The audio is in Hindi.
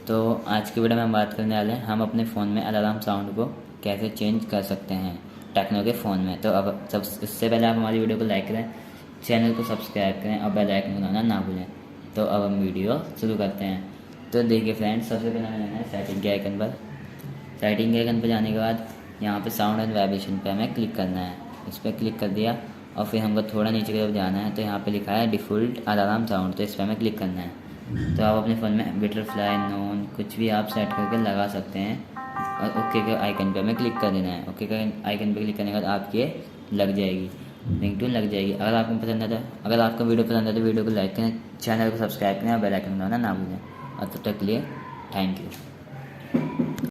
तो आज की वीडियो में हम बात करने वाले हैं हम अपने फ़ोन में अलार्म साउंड को कैसे चेंज कर सकते हैं टेक्नो के फ़ोन में। तो अब सब इससे पहले आप हमारी वीडियो को लाइक करें, चैनल को सब्सक्राइब करें और बेल आइकन दबाना ना भूलें। तो अब हम वीडियो शुरू करते हैं। तो देखिए फ्रेंड्स, सबसे पहले हमें जाना है सेटिंग के आइकन पर। सेटिंग के आइकन पर जाने के बाद यहाँ पे साउंड एंड वाइब्रेशन पे हमें क्लिक करना है। इस पर क्लिक कर दिया और फिर हमको थोड़ा नीचे की तरफ जाना है। तो यहाँ पे लिखा है डिफ़ॉल्ट अलार्म साउंड, तो इस पर हमें क्लिक करना है। तो आप अपने फ़ोन में बटरफ्लाई, नॉन कुछ भी आप सेट करके लगा सकते हैं और ओके के आइकन पे हमें क्लिक कर देना है। ओके के आइकन पे क्लिक करने के बाद आपकी लग जाएगी, रिंगटोन लग जाएगी। अगर आपको वीडियो पसंद है तो वीडियो को लाइक करें, चैनल को सब्सक्राइब करें और बेल आइकन दबाना ना भूलें। और तब तक के लिए थैंक यू।